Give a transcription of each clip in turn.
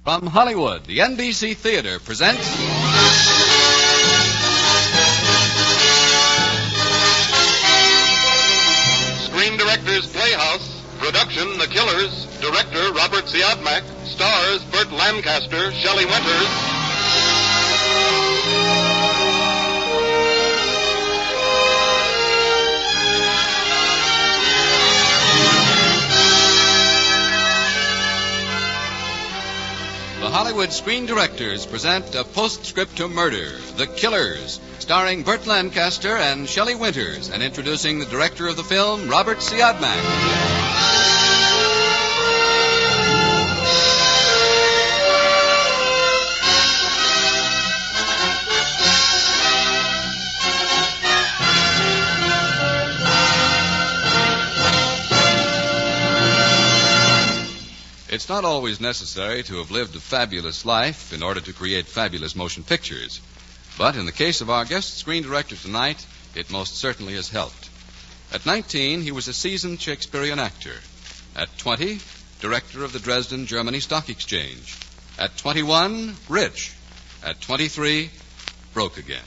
From Hollywood, the NBC Theater presents... Screen Directors Playhouse, production The Killers, director Robert Siodmak, stars Burt Lancaster, Shelley Winters. The Hollywood Screen Directors present a postscript to Murder, The Killers, starring Burt Lancaster and Shelley Winters, and introducing the director of the film, Robert Siodmak. It's not always necessary to have lived a fabulous life in order to create fabulous motion pictures. But in the case of our guest screen director tonight, it most certainly has helped. At 19, he was a seasoned Shakespearean actor. At 20, director of the Dresden, Germany Stock Exchange. At 21, rich. At 23, broke again.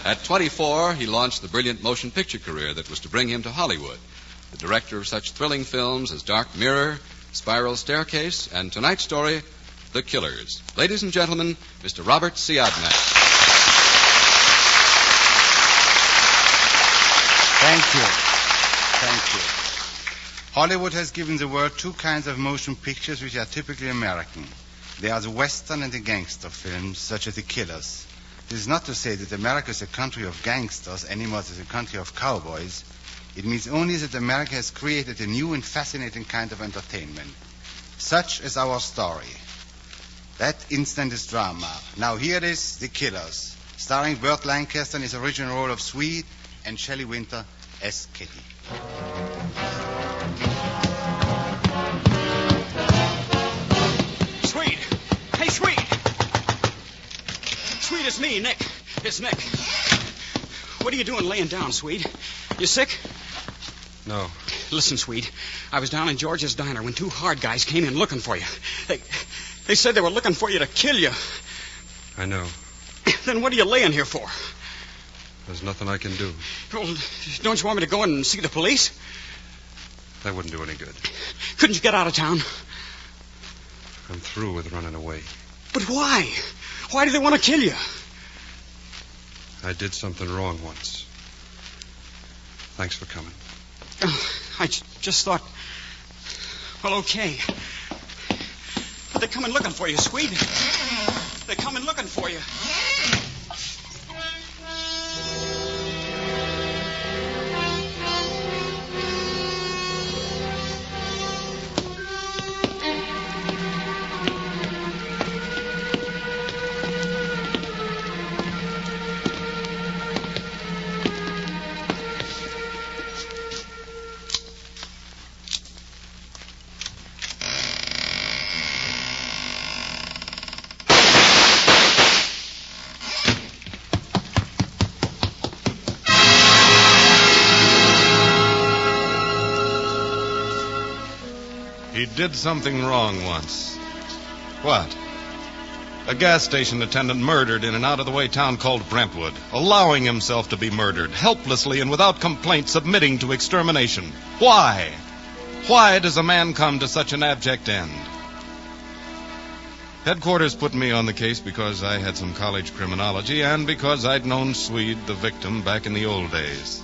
At 24, he launched the brilliant motion picture career that was to bring him to Hollywood. The director of such thrilling films as Dark Mirror, Spiral Staircase, and tonight's story, The Killers. Ladies and gentlemen, Mr. Robert Siodmak. Thank you. Hollywood has given the world two kinds of motion pictures which are typically American. They are the Western and the gangster films, such as The Killers. This is not to say that America is a country of gangsters any more than a country of cowboys. It means only that America has created a new and fascinating kind of entertainment. Such is our story. That instant is drama. Now here it is, The Killers, starring Burt Lancaster in his original role of Swede and Shelley Winter as Kitty. Swede! Hey, Swede! Swede, it's me, Nick. It's Nick. What are you doing laying down, Swede? You sick? No. Listen, Swede, I was down in George's diner when two hard guys came in looking for you. They said they were looking for you to kill you. I know. Then what are you laying here for? There's nothing I can do. Well, don't you want me to go and see the police? That wouldn't do any good. Couldn't you get out of town? I'm through with running away. But why? Why do they want to kill you? I did something wrong once. Thanks for coming. I just thought... Well, okay. But they're coming looking for you, Swede. They're coming looking for you. He did something wrong once. What? A gas station attendant murdered in an out-of-the-way town called Brentwood, allowing himself to be murdered, helplessly and without complaint submitting to extermination. Why? Why does a man come to such an abject end? Headquarters put me on the case because I had some college criminology and because I'd known Swede, the victim, back in the old days.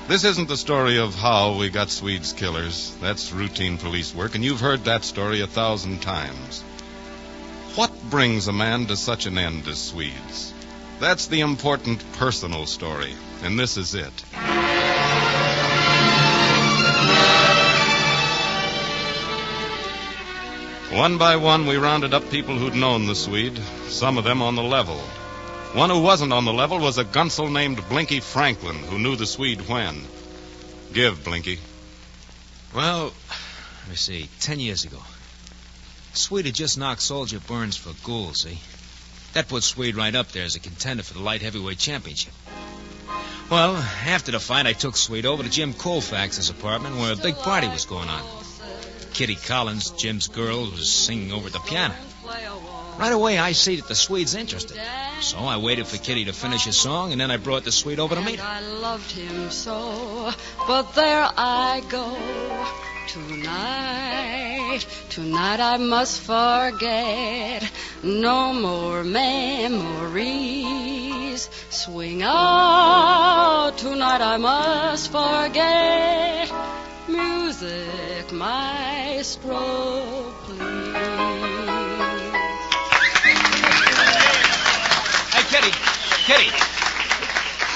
This isn't the story of how we got Swede's killers. That's routine police work, and you've heard that story 1,000 times. What brings a man to such an end as Swede's? That's the important personal story, and this is it. One by one, we rounded up people who'd known the Swede, some of them on the level. One who wasn't on the level was a gunsel named Blinky Franklin, who knew the Swede when. Give, Blinky. Well, let me see, 10 years ago. Swede had just knocked Soldier Burns for Gould, see? That put Swede right up there as a contender for the light heavyweight championship. Well, after the fight, I took Swede over to Jim Colfax's apartment where a big party was going on. Kitty Collins, Jim's girl, was singing over the piano. Right away, I see that the Swede's interested. So I waited for Kitty to finish his song, and then I brought the Swede over to meet her. I loved him so, but there I go. Tonight I must forget. No more memories. Swing out, tonight I must forget. Music, maestro, please. Hey, Kitty.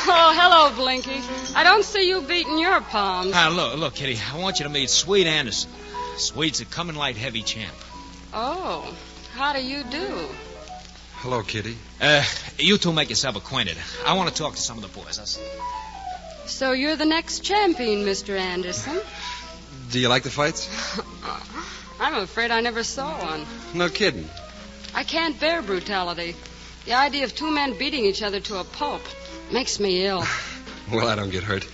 Oh, hello, Blinky. I don't see you beating your palms. Look, Kitty, I want you to meet Swede Anderson. Swede's a coming light heavy champ. Oh, how do you do? Hello, Kitty. You two make yourself acquainted. I want to talk to some of the boys. So you're the next champion, Mr. Anderson. Do you like the fights? I'm afraid I never saw one. No kidding. I can't bear brutality. The idea of two men beating each other to a pulp makes me ill. Well, I don't get hurt.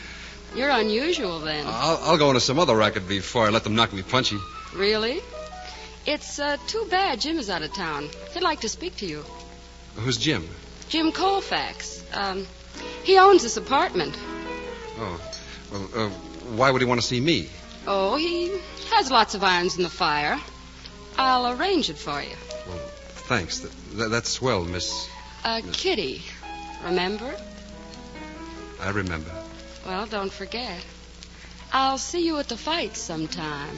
You're unusual, then. I'll go into some other racket before I let them knock me punchy. Really? It's too bad Jim is out of town. He'd like to speak to you. Who's Jim? Jim Colfax. He owns this apartment. Oh. Well, why would he want to see me? Oh, he has lots of irons in the fire. I'll arrange it for you. Well, thanks. That's swell, Miss... Kitty. Remember? I remember. Well, don't forget. I'll see you at the fight sometime.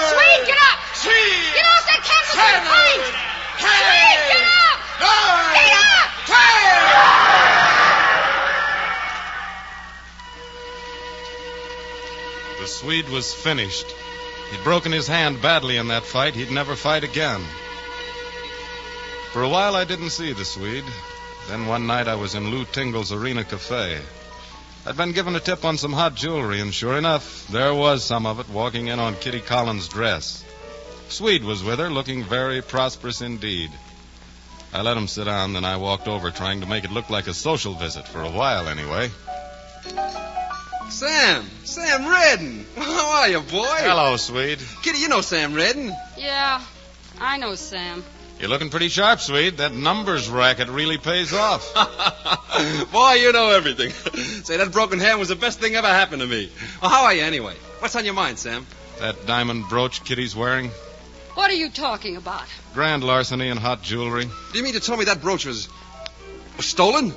Swede, get up! Get off that canvas and fight! Swede, get up! Get up! The Swede was finished. He'd broken his hand badly in that fight. He'd never fight again. For a while, I didn't see the Swede. Then one night, I was in Lou Tingle's Arena Cafe. I'd been given a tip on some hot jewelry, and sure enough, there was some of it walking in on Kitty Collins' dress. Swede was with her, looking very prosperous indeed. I let him sit down, then I walked over, trying to make it look like a social visit, for a while anyway. Sam Redden. How are you, boy? Hello, Swede. Kitty, you know Sam Redden. Yeah, I know Sam. You're looking pretty sharp, Swede. That numbers racket really pays off. Boy, you know everything. Say, that broken hand was the best thing ever happened to me. Well, how are you anyway? What's on your mind, Sam? That diamond brooch Kitty's wearing? What are you talking about? Grand larceny and hot jewelry. Do you mean to tell me that brooch was stolen?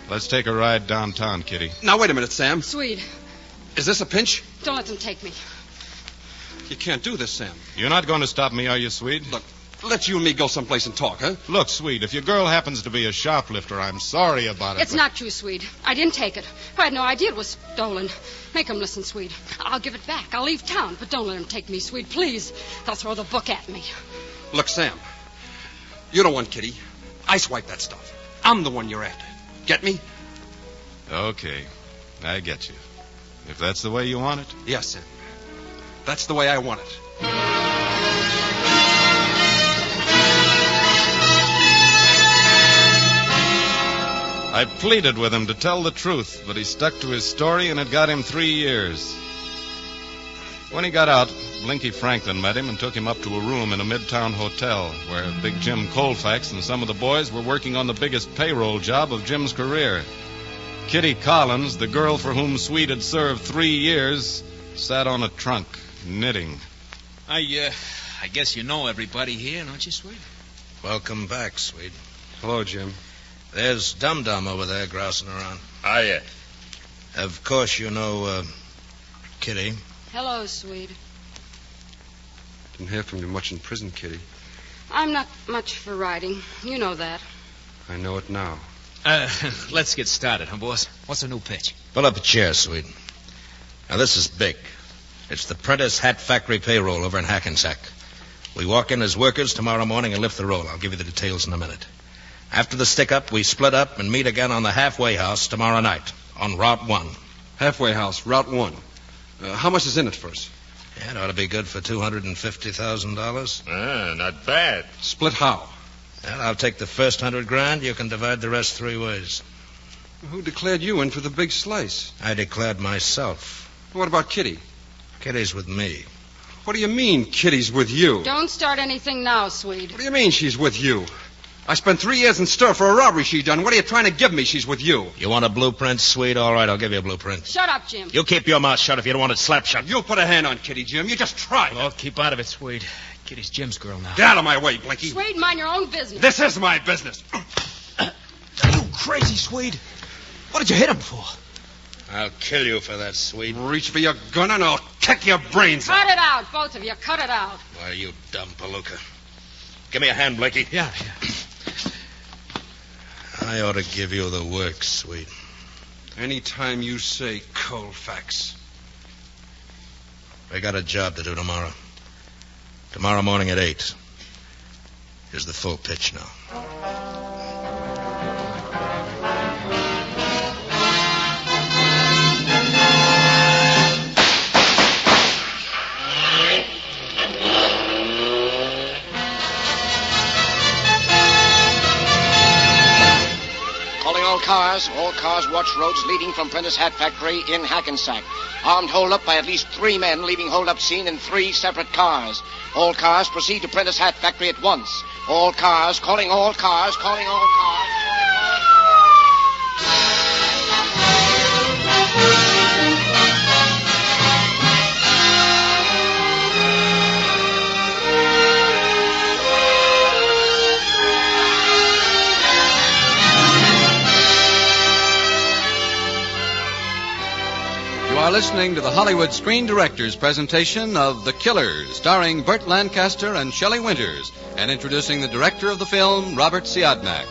Let's take a ride downtown, Kitty. Now, wait a minute, Sam. Swede, Is this a pinch? don't let them take me. You can't do this, Sam. You're not going to stop me, are you, Swede? Look, let you and me go someplace and talk, huh? Look, Swede, if your girl happens to be a shoplifter, I'm sorry about it. It's not true, Swede. I didn't take it. I had no idea it was stolen. Make them listen, Swede. I'll give it back. I'll leave town, but don't let them take me, Swede. Please. They'll throw the book at me. Look, Sam, you don't want Kitty. I swipe that stuff. I'm the one you're after. Get me? Okay, I get you. If that's the way you want it. Yes, Sam. That's the way I want it. I pleaded with him to tell the truth, but he stuck to his story, and it got him 3 years. When he got out, Blinky Franklin met him and took him up to a room in a midtown hotel where Big Jim Colfax and some of the boys were working on the biggest payroll job of Jim's career. Kitty Collins, the girl for whom Swede had served 3 years, sat on a trunk, knitting. I guess you know everybody here, don't you, Swede? Welcome back, Swede. Hello, Jim. There's Dum Dum over there grousing around. Ah, yeah. Of course, you know, Kitty. Hello, Swede. Didn't hear from you much in prison, Kitty. I'm not much for writing. You know that. I know it now. Let's get started, huh, boss? What's the new pitch? Pull up a chair, Swede. Now, this is big. It's the Prentice Hat Factory payroll over in Hackensack. We walk in as workers tomorrow morning and lift the roll. I'll give you the details in a minute. After the stick-up, we split up and meet again on the halfway house tomorrow night on Route 1. Halfway house, Route 1. How much is in it first? Yeah, it ought to be good for $250,000. Ah, not bad. Split how? Well, I'll take the first $100,000. You can divide the rest 3 ways. Who declared you in for the big slice? I declared myself. What about Kitty? Kitty's with me. What do you mean, Kitty's with you? Don't start anything now, Swede. What do you mean she's with you? I spent 3 years in stir for a robbery she done. What are you trying to give me? She's with you. You want a blueprint, Swede? All right, I'll give you a blueprint. Shut up, Jim. You keep your mouth shut if you don't want it slapped shut. You'll put a hand on Kitty, Jim. You just try. Oh, keep out of it, Swede. Kitty's Jim's girl now. Get out of my way, Blinky. Swede, mind your own business. This is my business. You crazy, Swede? What did you hit him for? I'll kill you for that, Swede. Reach for your gun and I'll kick your brains out. Cut it out, both of you. Cut it out. Why, you dumb palooka. Give me a hand, Blakey. Yeah. I ought to give you the works, Swede. Anytime you say Colfax. I got a job to do tomorrow. Tomorrow morning at 8. Here's the full pitch now. All cars watch roads leading from Prentice Hat Factory in Hackensack. Armed holdup by at least 3 men leaving holdup scene in 3 separate cars. All cars proceed to Prentice Hat Factory at once. All cars, calling all cars, calling all cars. You are listening to the Hollywood Screen Directors presentation of The Killers, starring Burt Lancaster and Shelley Winters, and introducing the director of the film, Robert Siodmak.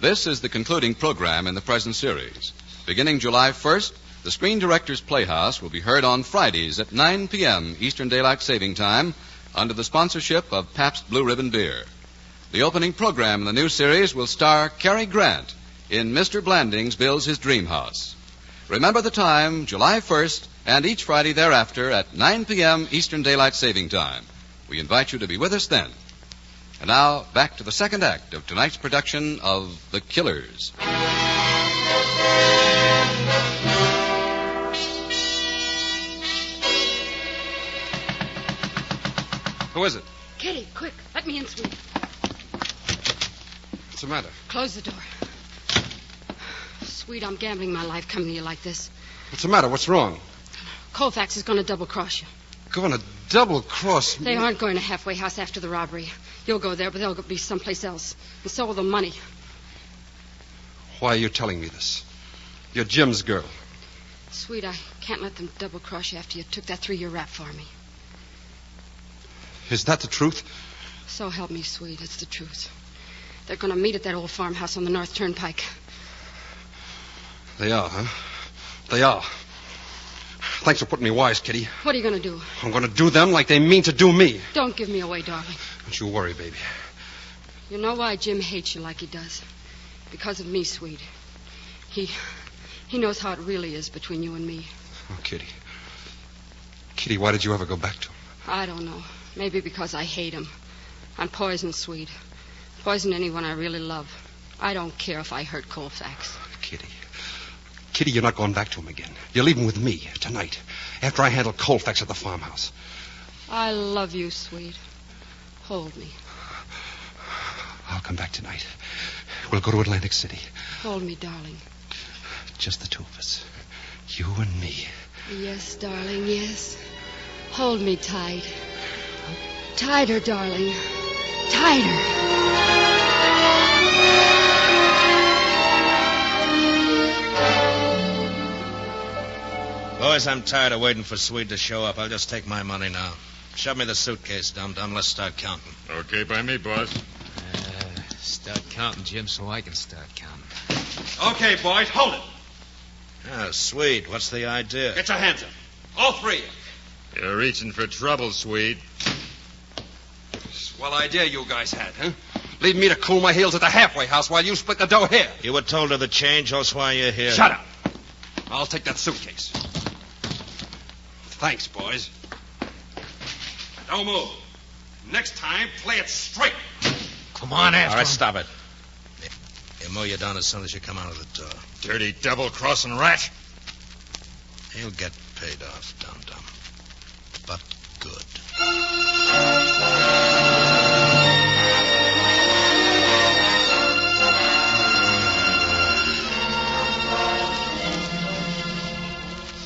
This is the concluding program in the present series. Beginning July 1st, the Screen Directors Playhouse will be heard on Fridays at 9 p.m. Eastern Daylight Saving Time under the sponsorship of Pabst Blue Ribbon Beer. The opening program in the new series will star Cary Grant in Mr. Blandings Builds His Dream House. Remember the time, July 1st, and each Friday thereafter at 9 p.m. Eastern Daylight Saving Time. We invite you to be with us then. And now, back to the second act of tonight's production of The Killers. Who is it? Kitty, quick. Let me in, Swede. What's the matter? Close the door. Swede, I'm gambling my life coming to you like this. What's the matter? What's wrong? Colfax is going to double-cross you. Going to double-cross me? They aren't going to Halfway House after the robbery. You'll go there, but they'll be someplace else. And so will the money. Why are you telling me this? You're Jim's girl. Swede, I can't let them double-cross you after you took that 3-year rap for me. Is that the truth? So help me, Swede. It's the truth. They're going to meet at that old farmhouse on the North Turnpike. They are, huh? They are. Thanks for putting me wise, Kitty. What are you going to do? I'm going to do them like they mean to do me. Don't give me away, darling. Don't you worry, baby. You know why Jim hates you like he does? Because of me, Swede. He knows how it really is between you and me. Oh, Kitty. Kitty, why did you ever go back to him? I don't know. Maybe because I hate him. I'm poison, Swede. Poison anyone I really love. I don't care if I hurt Colfax. Kitty. Kitty, you're not going back to him again. You're leaving with me tonight, after I handle Colfax at the farmhouse. I love you, Swede. Hold me. I'll come back tonight. We'll go to Atlantic City. Hold me, darling. Just the two of us. You and me. Yes, darling, yes. Hold me tight. Tighter, darling. Tighter. Boys, I'm tired of waiting for Swede to show up. I'll just take my money now. Shove me the suitcase, dum-dum. Let's start counting. Okay by me, boss. Start counting, Jim, so I can start counting. Okay, boys, hold it. Ah, Swede, what's the idea? Get your hands up. All three. You're reaching for trouble, Swede. Swell idea you guys had, huh? Leave me to cool my heels at the halfway house while you split the dough here. You were told of the change, that's why you're here. Shut up. I'll take that suitcase. Thanks, boys. Don't move. Next time, play it straight. Come on, after All right, him. stop it. You mow you down as soon as you come out of the door. Dirty double-crossing rat. He'll get paid off, dum-dum. But good.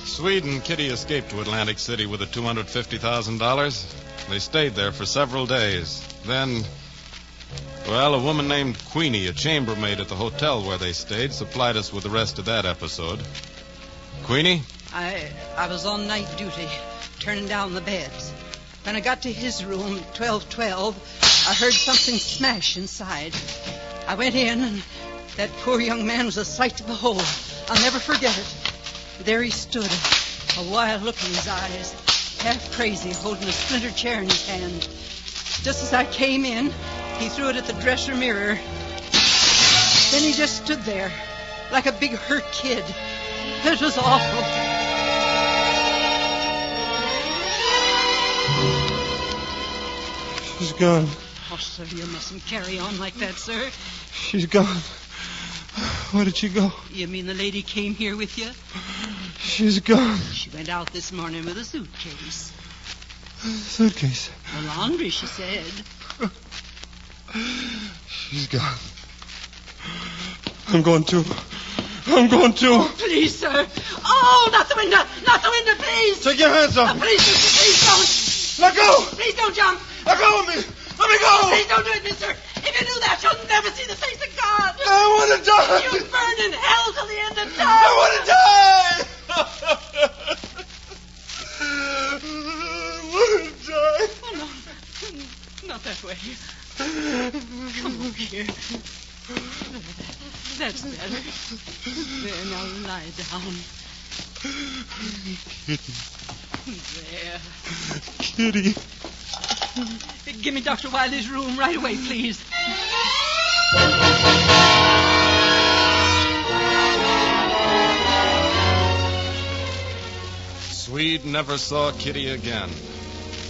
Swede and Kitty escaped to Atlantic City with the $250,000. They stayed there for several days. Then, well, a woman named Queenie, a chambermaid at the hotel where they stayed, supplied us with the rest of that episode. Queenie? I was on night duty, turning down the beds. When I got to his room, 1212, I heard something smash inside. I went in, and that poor young man was a sight to behold. I'll never forget it. There he stood, a wild look in his eyes, half crazy, holding a splintered chair in his hand. Just as I came in, he threw it at the dresser mirror. Then he just stood there, like a big hurt kid. It was awful. She's gone. Oh, sir, you mustn't carry on like that, sir. She's gone. Where did she go? You mean the lady came here with you? She's gone. She went out this morning with a suitcase. Suitcase. The laundry, she said. She's gone. I'm going too. I'm going too. Oh, please, sir. Oh, not the window. Not the window, please. Take your hands off. Please, mister, please don't. Let go. Please don't jump. Let go of me. Let me go. Please don't do it, mister. If you do that, you'll never see the face of God. I want to die. You'll burn in hell till the end of time. I want to die. I want to die. Oh, no. Not that way. Come over here. That's better. There, now lie down. There. Kitty. Give me Dr. Wiley's room right away, please. Swede never saw Kitty again.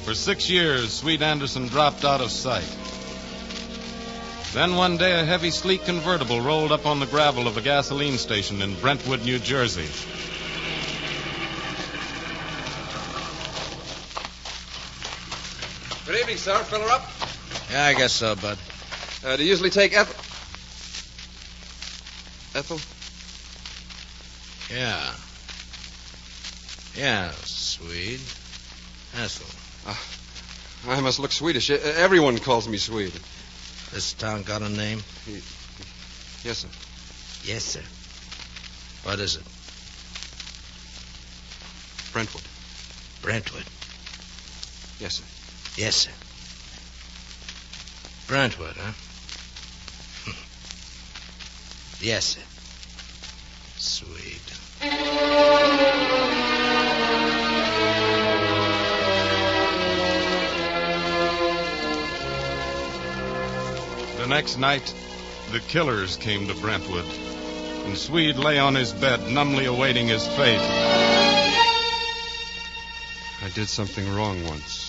For 6 years, Swede Anderson dropped out of sight. Then one day, a heavy, sleek convertible rolled up on the gravel of a gasoline station in Brentwood, New Jersey. Good evening, sir. Fill her up? Yeah, I guess so, Bud. Do you usually take Ethel? Ethel? Yeah. Yeah, Swede. Ethel. I must look Swedish. Everyone calls me Swede. This town got a name? Yes, sir. Yes, sir. What is it? Brentwood. Brentwood. Yes, sir. Yes, sir. Brentwood, huh? Yes, sir. Sweet. The next night, the killers came to Brentwood, and Swede lay on his bed, numbly awaiting his fate. I did something wrong once.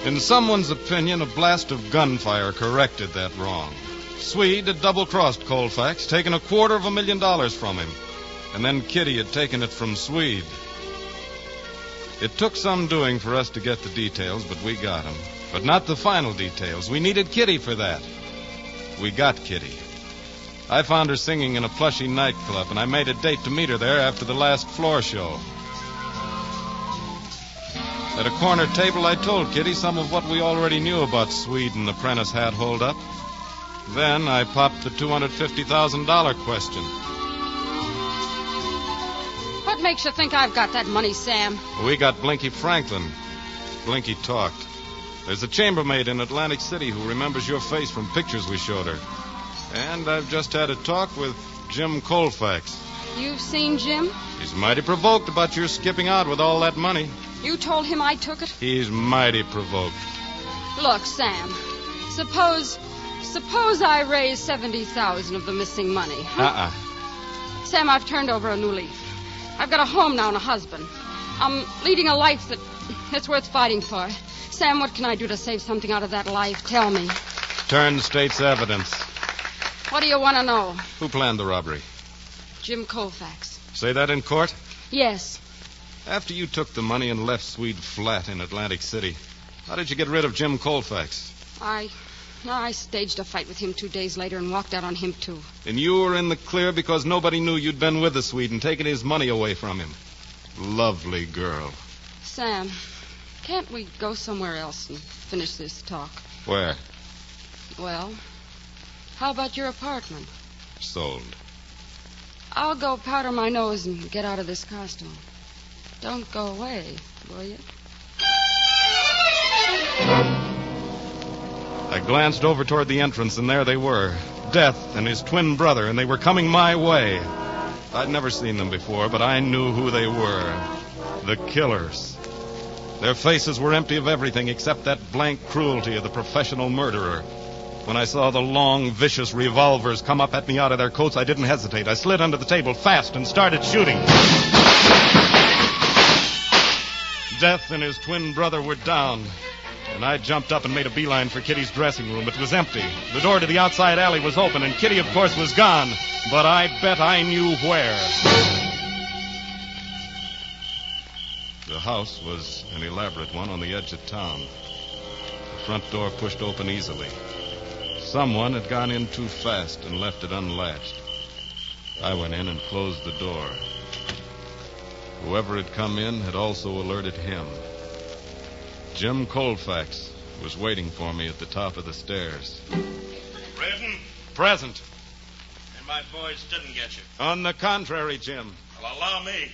In someone's opinion, a blast of gunfire corrected that wrong. Swede had double-crossed Colfax, taken $250,000 from him, and then Kitty had taken it from Swede. It took some doing for us to get the details, but we got them. But not the final details. We needed Kitty for that. We got Kitty. I found her singing in a plushy nightclub, and I made a date to meet her there after the last floor show. At a corner table, I told Kitty some of what we already knew about Swede and the Prentice hat holdup. Then I popped the $250,000 question. What makes you think I've got that money, Sam? We got Blinky Franklin. Blinky talked. There's a chambermaid in Atlantic City who remembers your face from pictures we showed her. And I've just had a talk with Jim Colfax. You've seen Jim? He's mighty provoked about your skipping out with all that money. You told him I took it? He's mighty provoked. Look, Sam, suppose I raise 70,000 of the missing money. Huh? Sam, I've turned over a new leaf. I've got a home now and a husband. I'm leading a life that's worth fighting for. Sam, what can I do to save something out of that life? Tell me. Turn state's evidence. What do you want to know? Who planned the robbery? Jim Colfax. Say that in court? Yes. After you took the money and left Swede flat in Atlantic City, how did you get rid of Jim Colfax? I staged a fight with him 2 days later and walked out on him, too. And you were in the clear because nobody knew you'd been with the Swede and taken his money away from him. Lovely girl. Sam, can't we go somewhere else and finish this talk? Where? Well, how about your apartment? Sold. I'll go powder my nose and get out of this costume. Don't go away, will you? I glanced over toward the entrance, and there they were. Death and his twin brother, and they were coming my way. I'd never seen them before, but I knew who they were. The killers. Their faces were empty of everything except that blank cruelty of the professional murderer. When I saw the long, vicious revolvers come up at me out of their coats, I didn't hesitate. I slid under the table fast and started shooting. Death and his twin brother were down, and I jumped up and made a beeline for Kitty's dressing room. It was empty. The door to the outside alley was open, and Kitty, of course, was gone. But I bet I knew where. The house was an elaborate one on the edge of town. The front door pushed open easily. Someone had gone in too fast and left it unlatched. I went in and closed the door. Whoever had come in had also alerted him. Jim Colfax was waiting for me at the top of the stairs. Redden? Present. And my boys didn't get you. On the contrary, Jim. Well, allow me.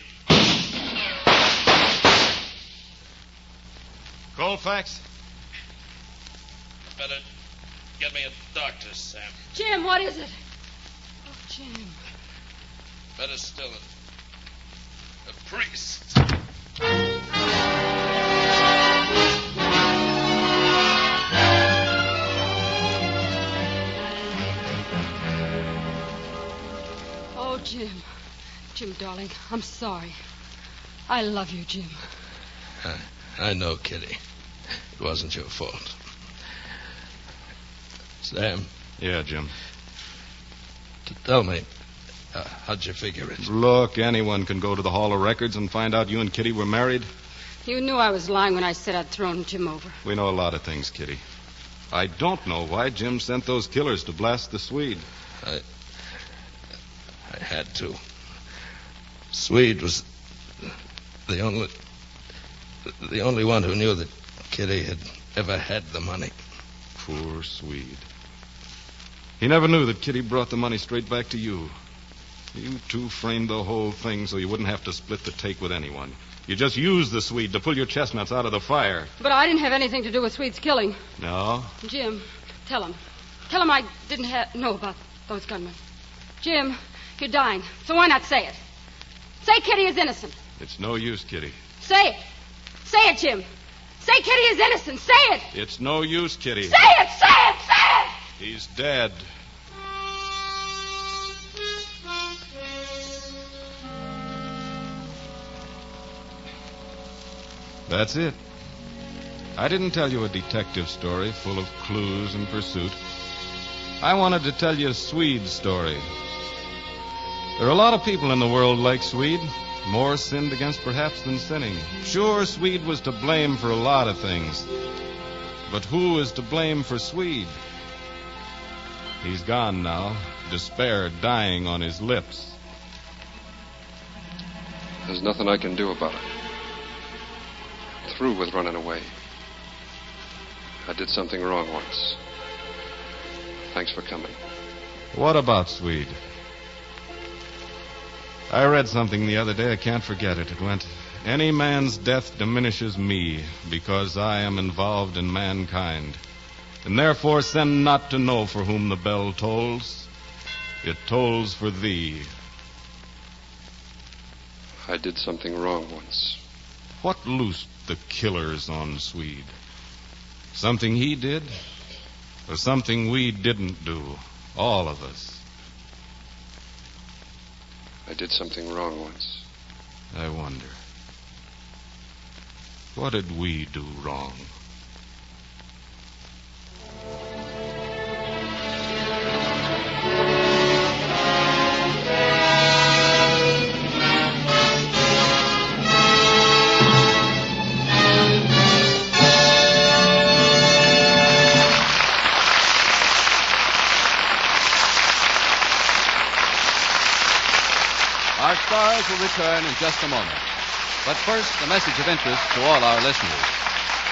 Colfax? Better get me a doctor, Sam. Jim, what is it? Oh, Jim. Better still, a priest. Oh, Jim. Jim, darling, I'm sorry. I love you, Jim. I know, Kitty. It wasn't your fault. Sam? Yeah, Jim. Tell me, how'd you figure it? Look, anyone can go to the Hall of Records and find out you and Kitty were married. You knew I was lying when I said I'd thrown Jim over. We know a lot of things, Kitty. I don't know why Jim sent those killers to blast the Swede. I had to. Swede was the only one who knew that Kitty had ever had the money. Poor Swede. He never knew that Kitty brought the money straight back to you. You two framed the whole thing so you wouldn't have to split the take with anyone. You just used the Swede to pull your chestnuts out of the fire. But I didn't have anything to do with Swede's killing. No? Jim, tell him. Tell him I didn't know about those gunmen. Jim, you're dying, so why not say it? Say Kitty is innocent. It's no use, Kitty. Say it. Say it, Jim. Say Kitty is innocent. Say it. It's no use, Kitty. Say it, say it, say it! He's dead. That's it. I didn't tell you a detective story full of clues and pursuit. I wanted to tell you Swede's story. There are a lot of people in the world like Swede. More sinned against, perhaps, than sinning. Sure, Swede was to blame for a lot of things. But who is to blame for Swede? He's gone now, despair dying on his lips. There's nothing I can do about it. I'm through with running away. I did something wrong once. Thanks for coming. What about Swede? I read something the other day. I can't forget it. It went, any man's death diminishes me because I am involved in mankind. And therefore send not to know for whom the bell tolls. It tolls for thee. I did something wrong once. What loosed the killers on Swede? Something he did, or something we didn't do, all of us? I did something wrong once. I wonder. What did we do wrong? Our stars will return in just a moment. But first, a message of interest to all our listeners.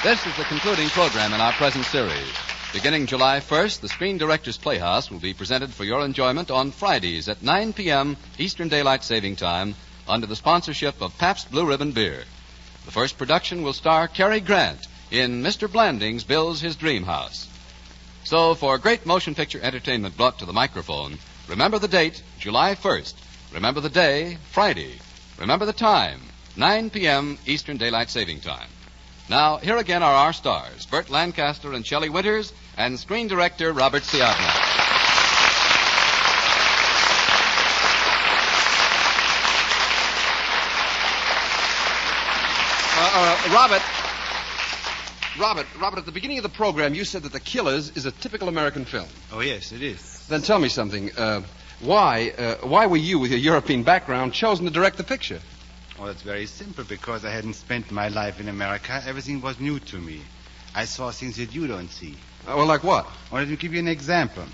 This is the concluding program in our present series. Beginning July 1st, the Screen Directors Playhouse will be presented for your enjoyment on Fridays at 9 p.m. Eastern Daylight Saving Time under the sponsorship of Pabst Blue Ribbon Beer. The first production will star Cary Grant in Mr. Blanding's Builds His Dream House. So, for great motion picture entertainment brought to the microphone, remember the date, July 1st. Remember the day, Friday. Remember the time, 9 p.m. Eastern Daylight Saving Time. Now, here again are our stars, Burt Lancaster and Shelley Winters, and screen director Robert Siodmak. Robert, at the beginning of the program, you said that The Killers is a typical American film. Oh, yes, it is. Then tell me something. Why were you, with your European background, chosen to direct the picture? Oh, it's very simple. Because I hadn't spent my life in America, everything was new to me. I saw things that you don't see. Well, like what? Well, let me give you an example.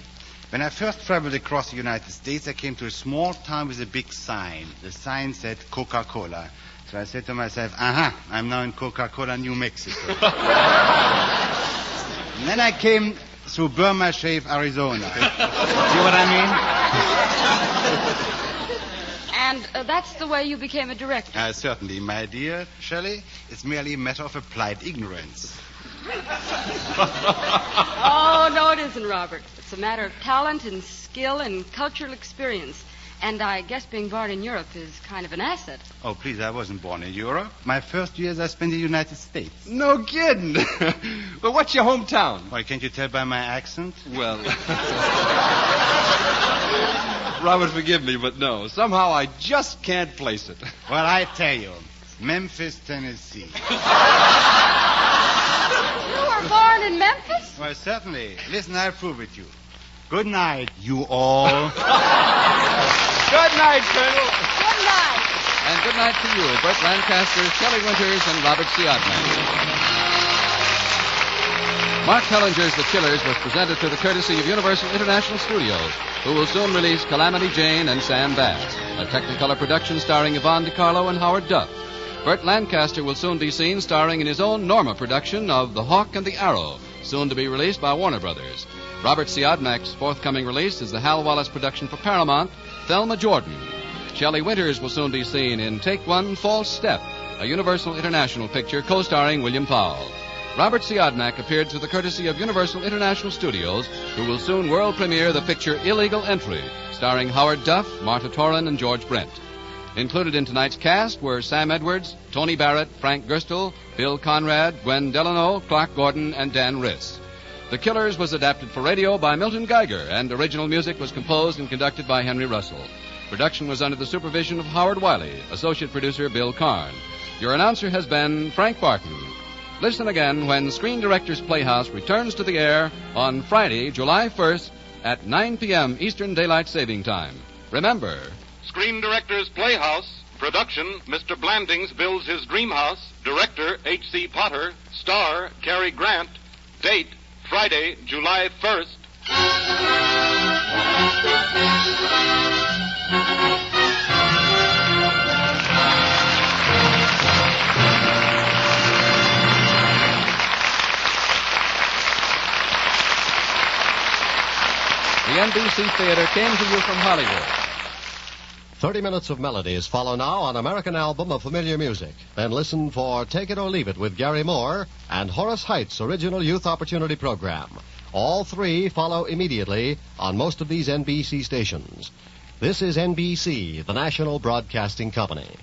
When I first traveled across the United States, I came to a small town with a big sign. The sign said Coca-Cola. So I said to myself, I'm now in Coca-Cola, New Mexico. And then I came through Burma Shave, Arizona. See what I mean? And that's the way you became a director? Certainly, my dear Shelley. It's merely a matter of applied ignorance. Oh, no, it isn't, Robert. It's a matter of talent and skill and cultural experience. And I guess being born in Europe is kind of an asset. Oh, please, I wasn't born in Europe. My first years I spent in the United States. No kidding. Well, what's your hometown? Why, can't you tell by my accent? Well, Robert, forgive me, but no. Somehow I just can't place it. Well, I tell you, Memphis, Tennessee. You were born in Memphis? Well, certainly. Listen, I'll prove it to you. Good night, you all. Good night, Colonel. Good night. And good night to you, Burt Lancaster, Shelley Winters, and Robert Siodmak. Mark Hellinger's The Killers was presented to the courtesy of Universal International Studios, who will soon release Calamity Jane and Sam Bass, a Technicolor production starring Yvonne DiCarlo and Howard Duff. Burt Lancaster will soon be seen starring in his own Norma production of The Hawk and the Arrow, soon to be released by Warner Brothers. Robert Siodmak's forthcoming release is the Hal Wallace production for Paramount, Thelma Jordan. Shelley Winters will soon be seen in Take One, False Step, a Universal International picture co-starring William Powell. Robert Siodmak appeared through the courtesy of Universal International Studios, who will soon world premiere the picture Illegal Entry, starring Howard Duff, Martha Torrin, and George Brent. Included in tonight's cast were Sam Edwards, Tony Barrett, Frank Gerstle, Bill Conrad, Gwen Delano, Clark Gordon, and Dan Riss. The Killers was adapted for radio by Milton Geiger, and original music was composed and conducted by Henry Russell. Production was under the supervision of Howard Wiley, associate producer Bill Karn. Your announcer has been Frank Barton. Listen again when Screen Directors Playhouse returns to the air on Friday, July 1st at 9 p.m. Eastern Daylight Saving Time. Remember, Screen Directors Playhouse. Production, Mr. Blandings Builds His Dream House. Director, H.C. Potter. Star, Cary Grant. Date, Friday, July 1st. the NBC Theater came to you from Hollywood. 30 minutes of melodies follow now on American Album of Familiar Music. Then listen for Take It or Leave It with Gary Moore and Horace Height's original Youth Opportunity Program. All three follow immediately on most of these NBC stations. This is NBC, the national broadcasting company.